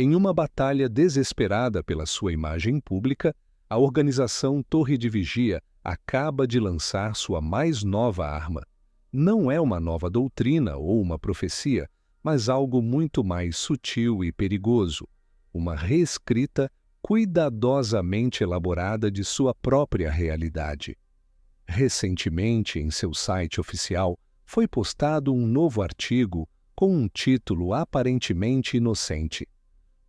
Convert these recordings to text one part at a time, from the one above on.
Em uma batalha desesperada pela sua imagem pública, a organização Torre de Vigia acaba de lançar sua mais nova arma. Não é uma nova doutrina ou uma profecia, mas algo muito mais sutil e perigoso, uma reescrita cuidadosamente elaborada de sua própria realidade. Recentemente, em seu site oficial, foi postado um novo artigo com um título aparentemente inocente: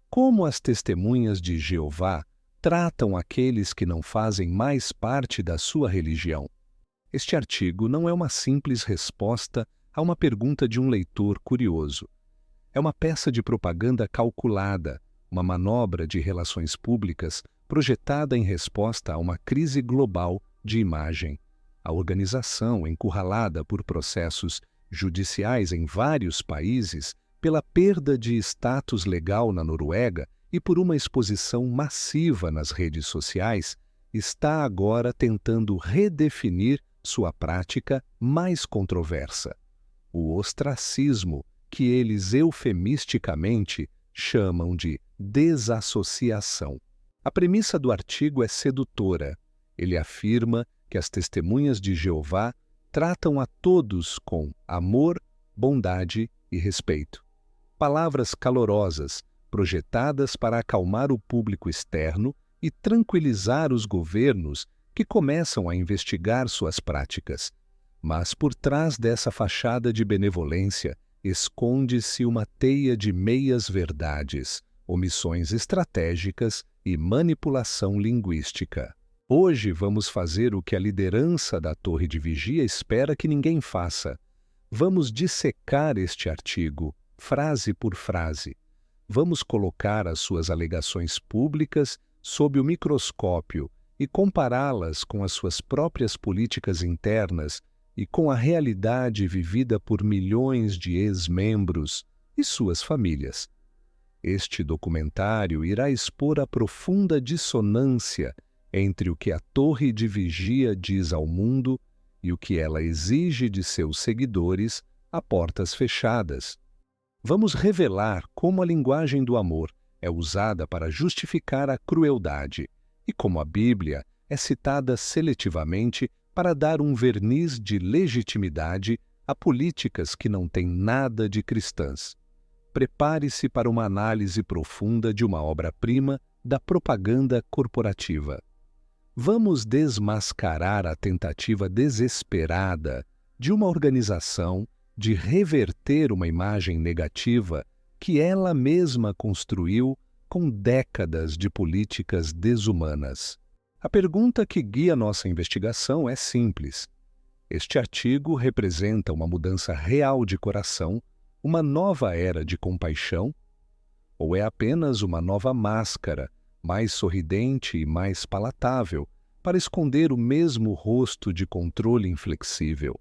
Como as testemunhas de Jeová tratam aqueles que não fazem mais parte da sua religião. Este artigo não é uma simples resposta a uma pergunta de um leitor curioso. É uma peça de propaganda calculada, uma manobra de relações públicas projetada em resposta a uma crise global de imagem. A organização, encurralada por processos judiciais em vários países, pela perda de status legal na Noruega e por uma exposição massiva nas redes sociais, está agora tentando redefinir sua prática mais controversa: o ostracismo, que eles eufemisticamente chamam de desassociação. A premissa do artigo é sedutora. Ele afirma que as testemunhas de Jeová tratam a todos com amor, bondade e respeito. Palavras calorosas, projetadas para acalmar o público externo e tranquilizar os governos que começam a investigar suas práticas. Mas por trás dessa fachada de benevolência esconde-se uma teia de meias-verdades, omissões estratégicas e manipulação linguística. Hoje vamos fazer o que a liderança da Torre de Vigia espera que ninguém faça. Vamos dissecar este artigo, frase por frase. Vamos colocar as suas alegações públicas sob o microscópio e compará-las com as suas próprias políticas internas e com a realidade vivida por milhões de ex-membros e suas famílias. Este documentário irá expor a profunda dissonância entre o que a Torre de Vigia diz ao mundo e o que ela exige de seus seguidores a portas fechadas. Vamos revelar como a linguagem do amor é usada para justificar a crueldade e como a Bíblia é citada seletivamente para dar um verniz de legitimidade a políticas que não têm nada de cristãs. Prepare-se para uma análise profunda de uma obra-prima da propaganda corporativa. Vamos desmascarar a tentativa desesperada de uma organização de reverter uma imagem negativa que ela mesma construiu com décadas de políticas desumanas. A pergunta que guia nossa investigação é simples. Este artigo representa uma mudança real de coração, uma nova era de compaixão? Ou é apenas uma nova máscara, mais sorridente e mais palatável, para esconder o mesmo rosto de controle inflexível?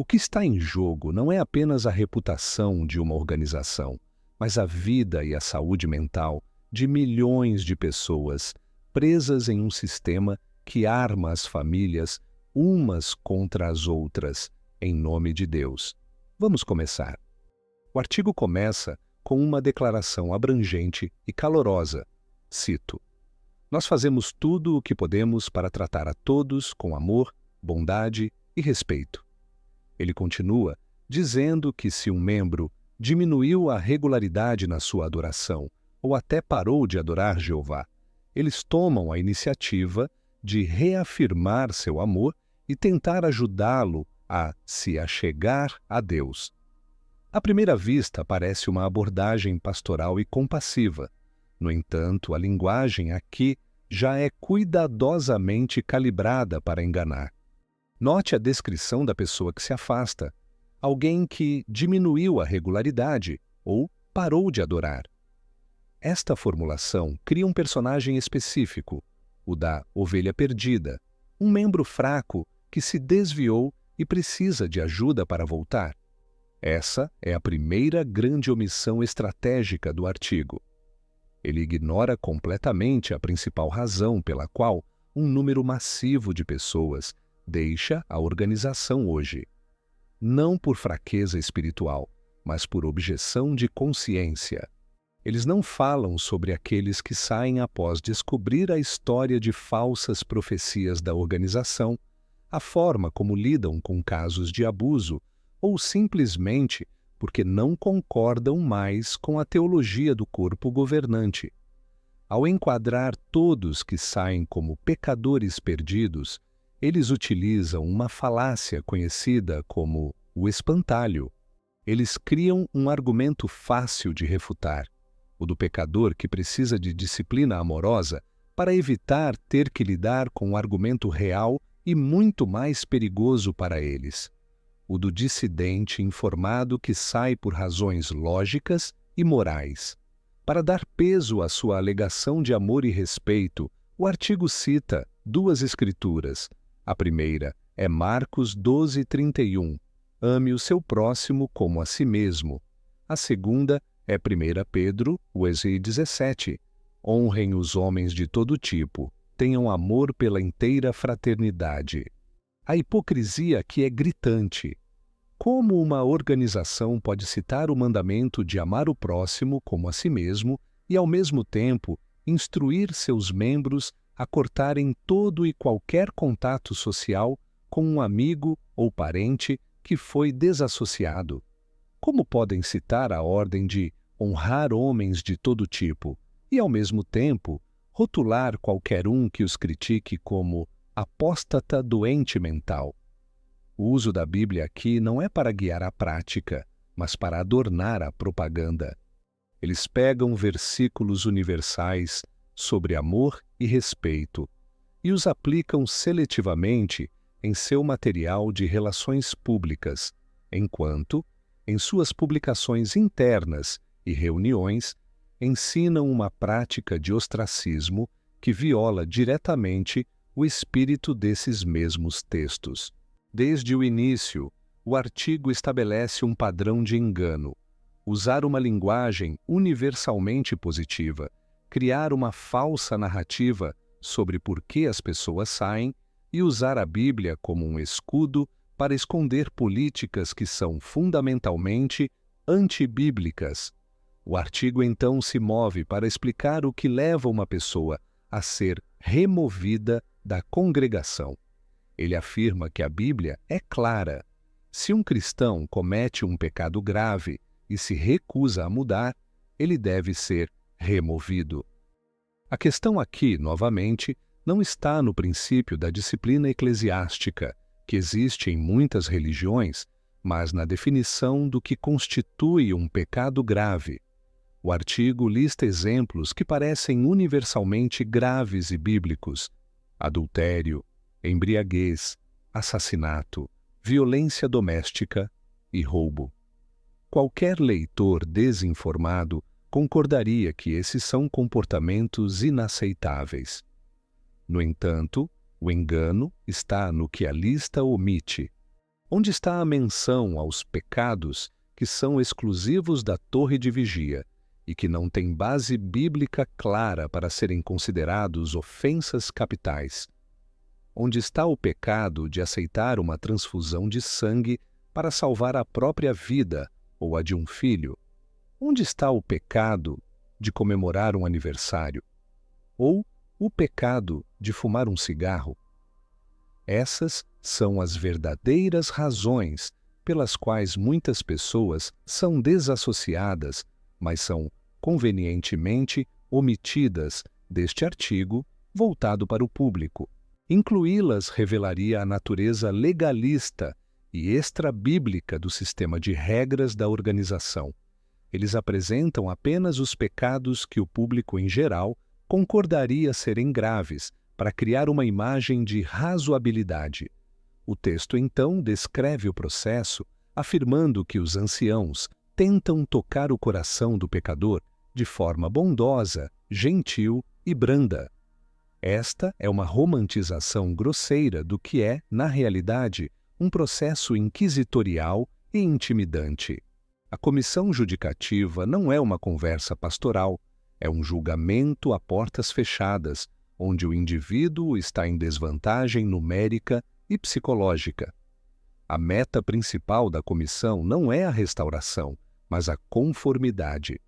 O que está em jogo não é apenas a reputação de uma organização, mas a vida e a saúde mental de milhões de pessoas presas em um sistema que arma as famílias umas contra as outras, em nome de Deus. Vamos começar. O artigo começa com uma declaração abrangente e calorosa. Cito: Nós fazemos tudo o que podemos para tratar a todos com amor, bondade e respeito. Ele continua dizendo que se um membro diminuiu a regularidade na sua adoração ou até parou de adorar Jeová, eles tomam a iniciativa de reafirmar seu amor e tentar ajudá-lo a se achegar a Deus. À primeira vista, parece uma abordagem pastoral e compassiva. No entanto, a linguagem aqui já é cuidadosamente calibrada para enganar. Note a descrição da pessoa que se afasta, alguém que diminuiu a regularidade ou parou de adorar. Esta formulação cria um personagem específico, o da ovelha perdida, um membro fraco que se desviou e precisa de ajuda para voltar. Essa é a primeira grande omissão estratégica do artigo. Ele ignora completamente a principal razão pela qual um número massivo de pessoas deixa a organização hoje. Não por fraqueza espiritual, mas por objeção de consciência. Eles não falam sobre aqueles que saem após descobrir a história de falsas profecias da organização, a forma como lidam com casos de abuso, ou simplesmente porque não concordam mais com a teologia do corpo governante. Ao enquadrar todos que saem como pecadores perdidos, eles utilizam uma falácia conhecida como o espantalho. Eles criam um argumento fácil de refutar, o do pecador que precisa de disciplina amorosa para evitar ter que lidar com um argumento real e muito mais perigoso para eles, o do dissidente informado que sai por razões lógicas e morais. Para dar peso à sua alegação de amor e respeito, o artigo cita duas escrituras. A primeira é Marcos 12:31, ame o seu próximo como a si mesmo. A segunda é 1 Pedro 2:17, honrem os homens de todo tipo, tenham amor pela inteira fraternidade. A hipocrisia aqui é gritante. Como uma organização pode citar o mandamento de amar o próximo como a si mesmo e, ao mesmo tempo, instruir seus membros a cortarem todo e qualquer contato social com um amigo ou parente que foi desassociado? Como podem citar a ordem de honrar homens de todo tipo e, ao mesmo tempo, rotular qualquer um que os critique como apóstata doente mental? O uso da Bíblia aqui não é para guiar a prática, mas para adornar a propaganda. Eles pegam versículos universais sobre amor e respeito e os aplicam seletivamente em seu material de relações públicas, enquanto, em suas publicações internas e reuniões, ensinam uma prática de ostracismo que viola diretamente o espírito desses mesmos textos. Desde o início, o artigo estabelece um padrão de engano: usar uma linguagem universalmente positiva, criar uma falsa narrativa sobre por que as pessoas saem e usar a Bíblia como um escudo para esconder políticas que são fundamentalmente antibíblicas. O artigo então se move para explicar o que leva uma pessoa a ser removida da congregação. Ele afirma que a Bíblia é clara. Se um cristão comete um pecado grave e se recusa a mudar, ele deve ser removido. A questão aqui, novamente, não está no princípio da disciplina eclesiástica, que existe em muitas religiões, mas na definição do que constitui um pecado grave. O artigo lista exemplos que parecem universalmente graves e bíblicos: adultério, embriaguez, assassinato, violência doméstica e roubo. Qualquer leitor desinformado concordaria que esses são comportamentos inaceitáveis. No entanto, o engano está no que a lista omite. Onde está a menção aos pecados que são exclusivos da torre de vigia e que não têm base bíblica clara para serem considerados ofensas capitais? Onde está o pecado de aceitar uma transfusão de sangue para salvar a própria vida ou a de um filho? Onde está o pecado de comemorar um aniversário? Ou o pecado de fumar um cigarro? Essas são as verdadeiras razões pelas quais muitas pessoas são desassociadas, mas são convenientemente omitidas deste artigo voltado para o público. Incluí-las revelaria a natureza legalista e extrabíblica do sistema de regras da organização. Eles apresentam apenas os pecados que o público em geral concordaria serem graves, para criar uma imagem de razoabilidade. O texto então descreve o processo, afirmando que os anciãos tentam tocar o coração do pecador de forma bondosa, gentil e branda. Esta é uma romantização grosseira do que é, na realidade, um processo inquisitorial e intimidante. A comissão judicativa não é uma conversa pastoral, é um julgamento a portas fechadas, onde o indivíduo está em desvantagem numérica e psicológica. A meta principal da comissão não é a restauração, mas a conformidade.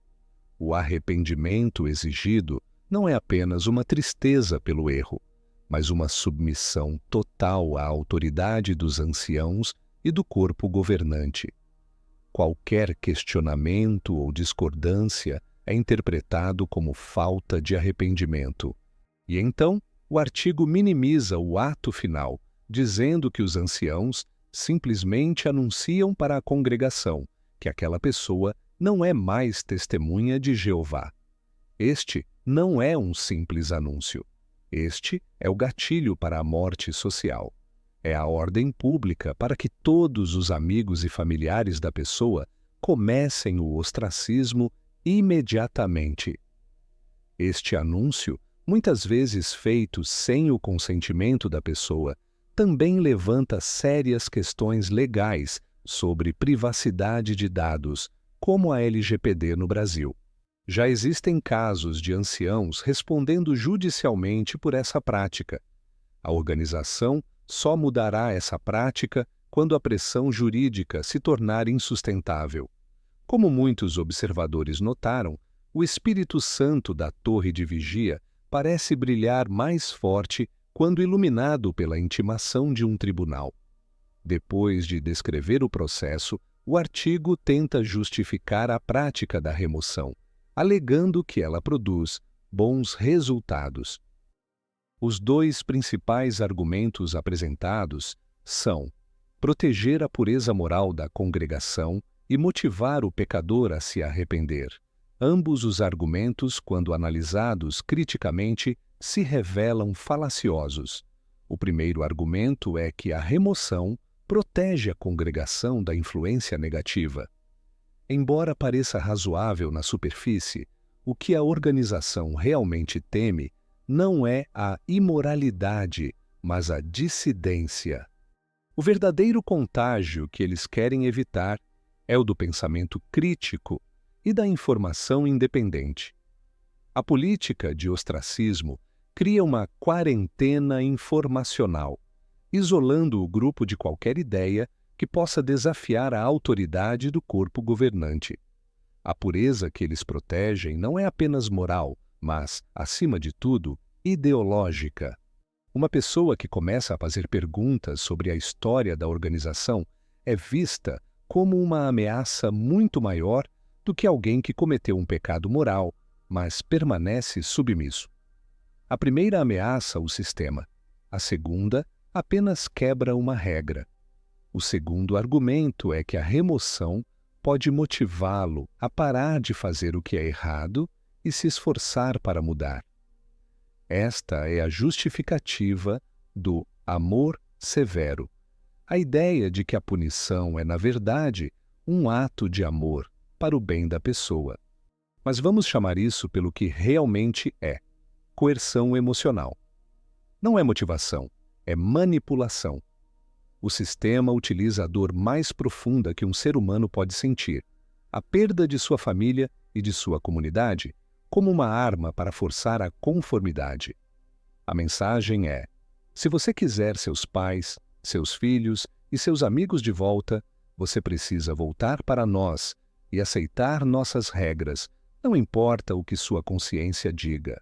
O arrependimento exigido não é apenas uma tristeza pelo erro, mas uma submissão total à autoridade dos anciãos e do corpo governante. Qualquer questionamento ou discordância é interpretado como falta de arrependimento. E então, o artigo minimiza o ato final, dizendo que os anciãos simplesmente anunciam para a congregação que aquela pessoa não é mais testemunha de Jeová. Este não é um simples anúncio. Este é o gatilho para a morte social. É a ordem pública para que todos os amigos e familiares da pessoa comecem o ostracismo imediatamente. Este anúncio, muitas vezes feito sem o consentimento da pessoa, também levanta sérias questões legais sobre privacidade de dados, como a LGPD no Brasil. Já existem casos de anciãos respondendo judicialmente por essa prática. A organização só mudará essa prática quando a pressão jurídica se tornar insustentável. Como muitos observadores notaram, o Espírito Santo da Torre de Vigia parece brilhar mais forte quando iluminado pela intimação de um tribunal. Depois de descrever o processo, o artigo tenta justificar a prática da remoção, alegando que ela produz bons resultados. Os dois principais argumentos apresentados são proteger a pureza moral da congregação e motivar o pecador a se arrepender. Ambos os argumentos, quando analisados criticamente, se revelam falaciosos. O primeiro argumento é que a remoção protege a congregação da influência negativa. Embora pareça razoável na superfície, o que a organização realmente teme não é a imoralidade, mas a dissidência. O verdadeiro contágio que eles querem evitar é o do pensamento crítico e da informação independente. A política de ostracismo cria uma quarentena informacional, isolando o grupo de qualquer ideia que possa desafiar a autoridade do corpo governante. A pureza que eles protegem não é apenas moral, mas, acima de tudo, ideológica. Uma pessoa que começa a fazer perguntas sobre a história da organização é vista como uma ameaça muito maior do que alguém que cometeu um pecado moral, mas permanece submisso. A primeira ameaça o sistema, a segunda apenas quebra uma regra. O segundo argumento é que a remoção pode motivá-lo a parar de fazer o que é errado e se esforçar para mudar. Esta é a justificativa do amor severo, a ideia de que a punição é, na verdade, um ato de amor para o bem da pessoa. Mas vamos chamar isso pelo que realmente é: coerção emocional. Não é motivação, é manipulação. O sistema utiliza a dor mais profunda que um ser humano pode sentir, a perda de sua família e de sua comunidade, como uma arma para forçar a conformidade. A mensagem é: se você quiser seus pais, seus filhos e seus amigos de volta, você precisa voltar para nós e aceitar nossas regras, não importa o que sua consciência diga.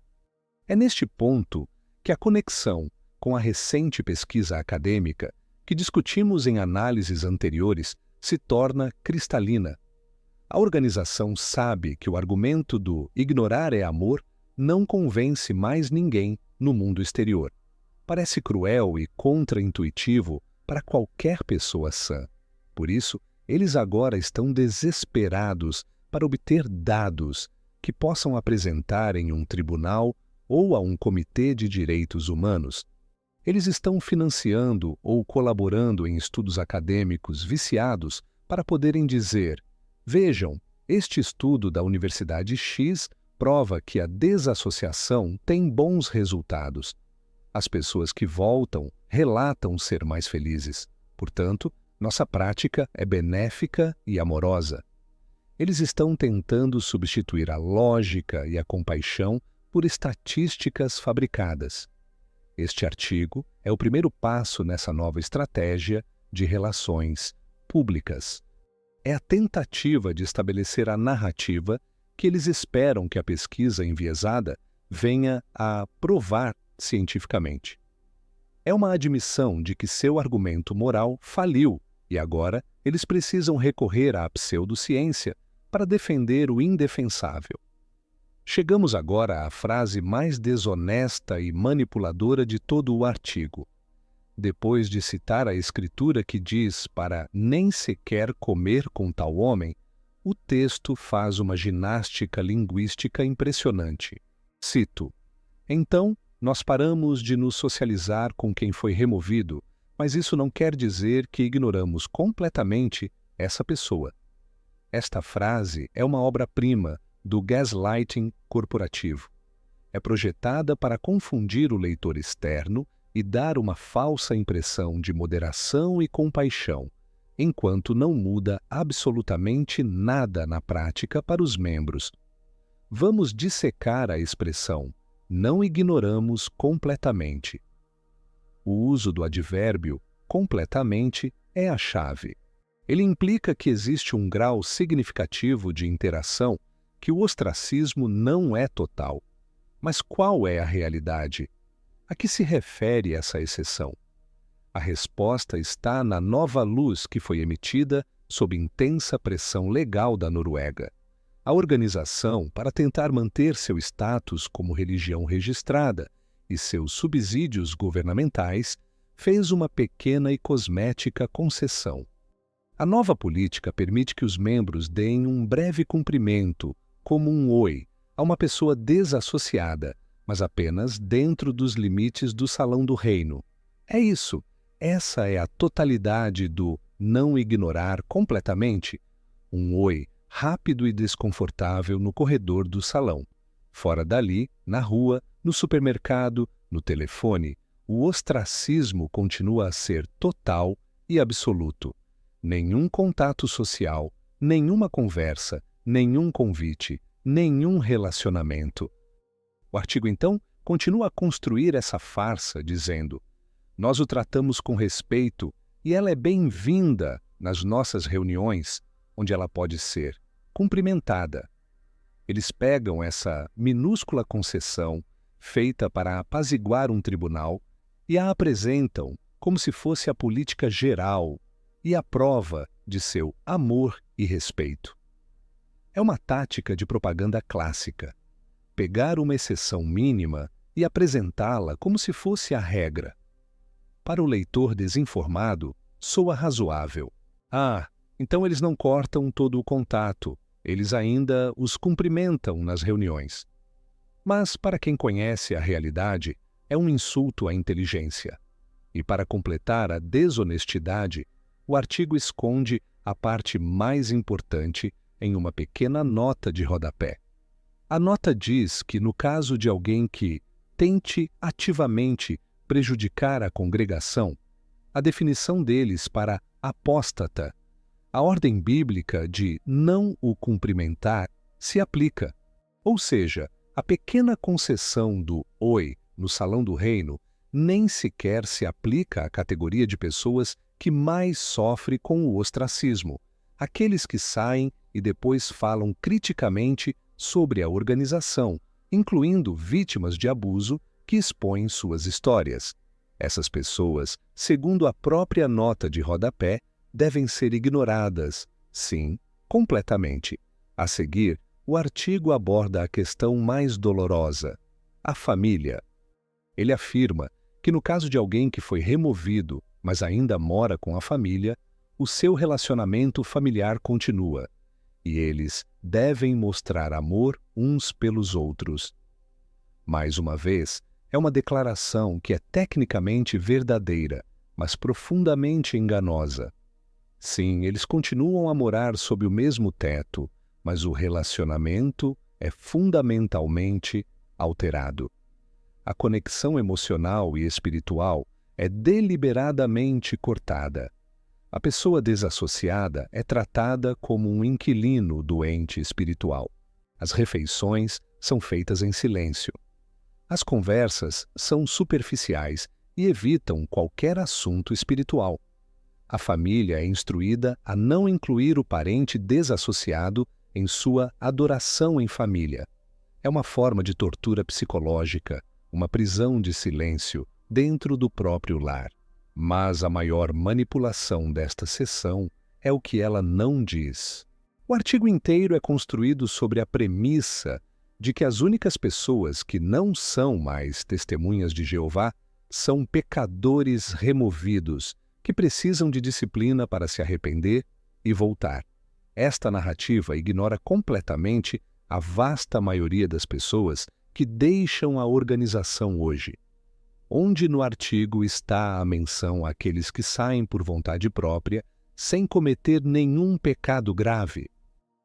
É neste ponto que a conexão com a recente pesquisa acadêmica que discutimos em análises anteriores se torna cristalina. A organização sabe que o argumento do ignorar é amor não convence mais ninguém no mundo exterior. Parece cruel e contra-intuitivo para qualquer pessoa sã. Por isso, eles agora estão desesperados para obter dados que possam apresentar em um tribunal ou a um comitê de direitos humanos. Eles estão financiando ou colaborando em estudos acadêmicos viciados para poderem dizer: vejam, este estudo da Universidade X prova que a desassociação tem bons resultados. As pessoas que voltam relatam ser mais felizes. Portanto, nossa prática é benéfica e amorosa. Eles estão tentando substituir a lógica e a compaixão por estatísticas fabricadas. Este artigo é o primeiro passo nessa nova estratégia de relações públicas. É a tentativa de estabelecer a narrativa que eles esperam que a pesquisa enviesada venha a provar cientificamente. É uma admissão de que seu argumento moral faliu e agora eles precisam recorrer à pseudociência para defender o indefensável. Chegamos agora à frase mais desonesta e manipuladora de todo o artigo. Depois de citar a Escritura que diz para nem sequer comer com tal homem, o texto faz uma ginástica linguística impressionante. Cito: então, nós paramos de nos socializar com quem foi removido, mas isso não quer dizer que ignoramos completamente essa pessoa. Esta frase é uma obra-prima do gaslighting corporativo. É projetada para confundir o leitor externo e dar uma falsa impressão de moderação e compaixão, enquanto não muda absolutamente nada na prática para os membros. Vamos dissecar a expressão "não ignoramos completamente". O uso do advérbio completamente é a chave. Ele implica que existe um grau significativo de interação, que o ostracismo não é total. Mas qual é a realidade? A que se refere essa exceção? A resposta está na nova luz que foi emitida sob intensa pressão legal da Noruega. A organização, para tentar manter seu status como religião registrada e seus subsídios governamentais, fez uma pequena e cosmética concessão. A nova política permite que os membros deem um breve cumprimento, como um oi, a uma pessoa desassociada, mas apenas dentro dos limites do Salão do Reino. É isso. Essa é a totalidade do não ignorar completamente. Um oi rápido e desconfortável no corredor do salão. Fora dali, na rua, no supermercado, no telefone, o ostracismo continua a ser total e absoluto. Nenhum contato social, nenhuma conversa, nenhum convite, nenhum relacionamento. O artigo, então, continua a construir essa farsa, dizendo: nós o tratamos com respeito e ela é bem-vinda nas nossas reuniões, onde ela pode ser cumprimentada. Eles pegam essa minúscula concessão, feita para apaziguar um tribunal, e a apresentam como se fosse a política geral e a prova de seu amor e respeito. É uma tática de propaganda clássica. Pegar uma exceção mínima e apresentá-la como se fosse a regra. Para o leitor desinformado, soa razoável. Ah, então eles não cortam todo o contato, eles ainda os cumprimentam nas reuniões. Mas, para quem conhece a realidade, é um insulto à inteligência. E para completar a desonestidade, o artigo esconde a parte mais importante em uma pequena nota de rodapé. A nota diz que, no caso de alguém que tente ativamente prejudicar a congregação, a definição deles para apóstata, a ordem bíblica de não o cumprimentar, se aplica. Ou seja, a pequena concessão do oi no Salão do Reino nem sequer se aplica à categoria de pessoas que mais sofre com o ostracismo, aqueles que saem e depois falam criticamente sobre a organização, incluindo vítimas de abuso que expõem suas histórias. Essas pessoas, segundo a própria nota de rodapé, devem ser ignoradas, sim, completamente. A seguir, o artigo aborda a questão mais dolorosa, a família. Ele afirma que no caso de alguém que foi removido, mas ainda mora com a família, o seu relacionamento familiar continua, e eles devem mostrar amor uns pelos outros. Mais uma vez, é uma declaração que é tecnicamente verdadeira, mas profundamente enganosa. Sim, eles continuam a morar sob o mesmo teto, mas o relacionamento é fundamentalmente alterado. A conexão emocional e espiritual é deliberadamente cortada. A pessoa desassociada é tratada como um inquilino doente espiritual. As refeições são feitas em silêncio. As conversas são superficiais e evitam qualquer assunto espiritual. A família é instruída a não incluir o parente desassociado em sua adoração em família. É uma forma de tortura psicológica, uma prisão de silêncio dentro do próprio lar. Mas a maior manipulação desta seção é o que ela não diz. O artigo inteiro é construído sobre a premissa de que as únicas pessoas que não são mais testemunhas de Jeová são pecadores removidos, que precisam de disciplina para se arrepender e voltar. Esta narrativa ignora completamente a vasta maioria das pessoas que deixam a organização hoje. Onde no artigo está a menção àqueles que saem por vontade própria, sem cometer nenhum pecado grave?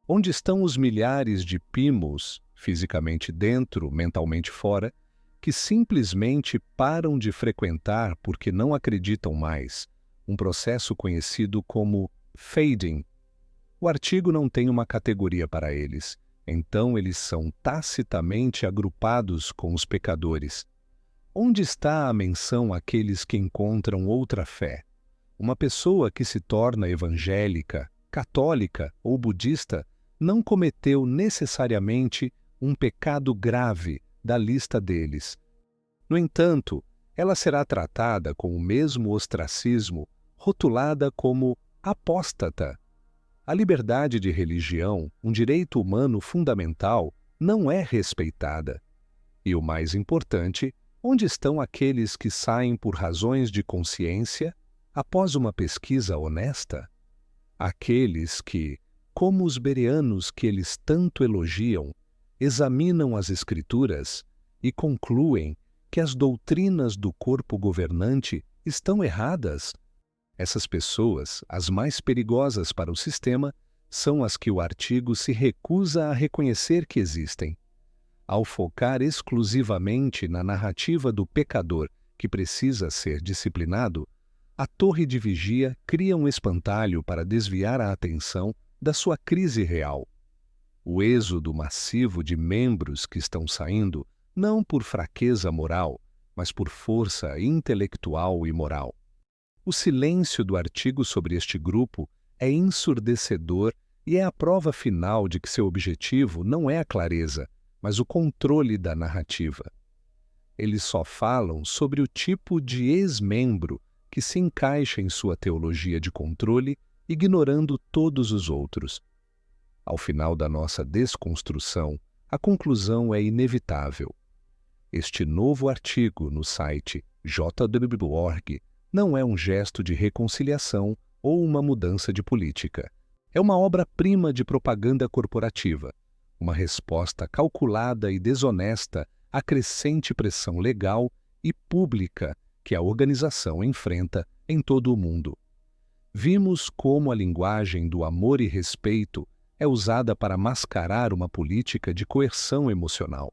Onde estão os milhares de PIMOs, fisicamente dentro, mentalmente fora, que simplesmente param de frequentar porque não acreditam mais, um processo conhecido como fading? O artigo não tem uma categoria para eles, então eles são tacitamente agrupados com os pecadores. Onde está a menção àqueles que encontram outra fé? Uma pessoa que se torna evangélica, católica ou budista não cometeu necessariamente um pecado grave da lista deles. No entanto, ela será tratada com o mesmo ostracismo, rotulada como apóstata. A liberdade de religião, um direito humano fundamental, não é respeitada. E o mais importante, onde estão aqueles que saem por razões de consciência após uma pesquisa honesta? Aqueles que, como os bereanos que eles tanto elogiam, examinam as Escrituras e concluem que as doutrinas do corpo governante estão erradas. Essas pessoas, as mais perigosas para o sistema, são as que o artigo se recusa a reconhecer que existem. Ao focar exclusivamente na narrativa do pecador que precisa ser disciplinado, a torre de vigia cria um espantalho para desviar a atenção da sua crise real. O êxodo massivo de membros que estão saindo não por fraqueza moral, mas por força intelectual e moral. O silêncio do artigo sobre este grupo é ensurdecedor e é a prova final de que seu objetivo não é a clareza, mas o controle da narrativa. Eles só falam sobre o tipo de ex-membro que se encaixa em sua teologia de controle, ignorando todos os outros. Ao final da nossa desconstrução, a conclusão é inevitável. Este novo artigo no site jw.org não é um gesto de reconciliação ou uma mudança de política. É uma obra-prima de propaganda corporativa, uma resposta calculada e desonesta à crescente pressão legal e pública que a organização enfrenta em todo o mundo. Vimos como a linguagem do amor e respeito é usada para mascarar uma política de coerção emocional.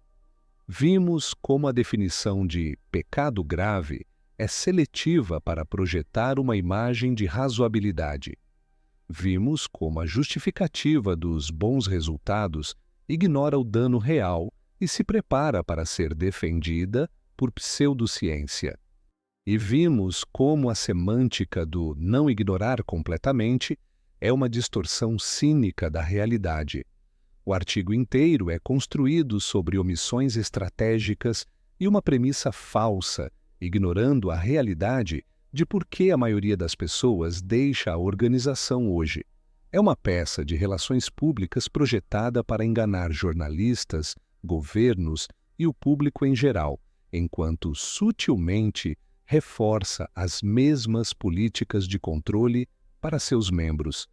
Vimos como a definição de pecado grave é seletiva para projetar uma imagem de razoabilidade. Vimos como a justificativa dos bons resultados ignora o dano real e se prepara para ser defendida por pseudociência. E vimos como a semântica do não ignorar completamente é uma distorção cínica da realidade. O artigo inteiro é construído sobre omissões estratégicas e uma premissa falsa, ignorando a realidade de por que a maioria das pessoas deixa a organização hoje. É uma peça de relações públicas projetada para enganar jornalistas, governos e o público em geral, enquanto sutilmente reforça as mesmas políticas de controle para seus membros.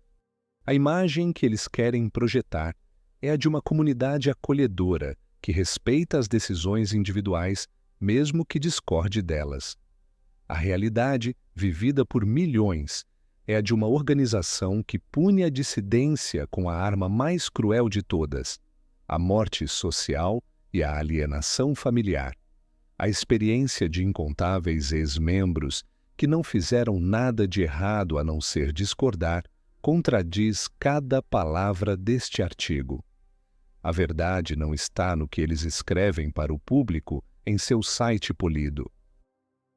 A imagem que eles querem projetar é a de uma comunidade acolhedora que respeita as decisões individuais, mesmo que discorde delas. A realidade, vivida por milhões, é a de uma organização que pune a dissidência com a arma mais cruel de todas, a morte social e a alienação familiar. A experiência de incontáveis ex-membros que não fizeram nada de errado a não ser discordar contradiz cada palavra deste artigo. A verdade não está no que eles escrevem para o público em seu site polido.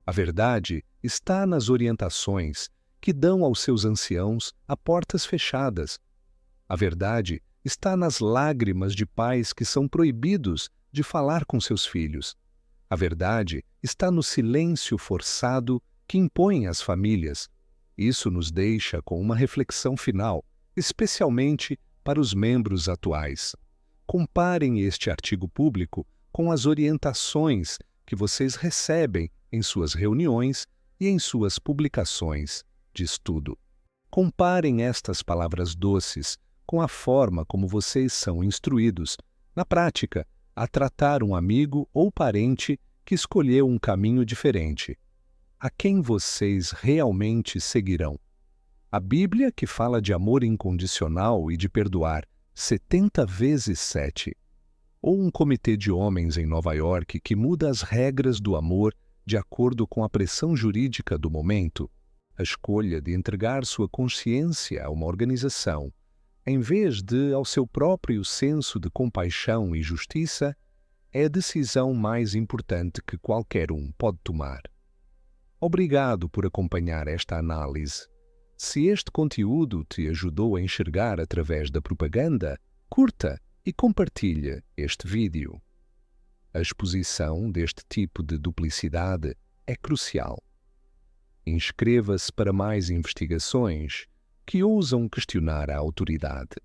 A verdade está nas orientações que dão aos seus anciãos a portas fechadas. A verdade está nas lágrimas de pais que são proibidos de falar com seus filhos. A verdade está no silêncio forçado que impõem as famílias. Isso nos deixa com uma reflexão final, especialmente para os membros atuais. Comparem este artigo público com as orientações que vocês recebem em suas reuniões e em suas publicações de estudo. Comparem estas palavras doces com a forma como vocês são instruídos, na prática, a tratar um amigo ou parente que escolheu um caminho diferente. A quem vocês realmente seguirão? A Bíblia, que fala de amor incondicional e de perdoar 70 vezes 7, ou um comitê de homens em Nova York que muda as regras do amor de acordo com a pressão jurídica do momento? A escolha de entregar sua consciência a uma organização, em vez de ao seu próprio senso de compaixão e justiça, é a decisão mais importante que qualquer um pode tomar. Obrigado por acompanhar esta análise. Se este conteúdo te ajudou a enxergar através da propaganda, curta e compartilhe este vídeo. A exposição deste tipo de duplicidade é crucial. Inscreva-se para mais investigações que ousam questionar a autoridade.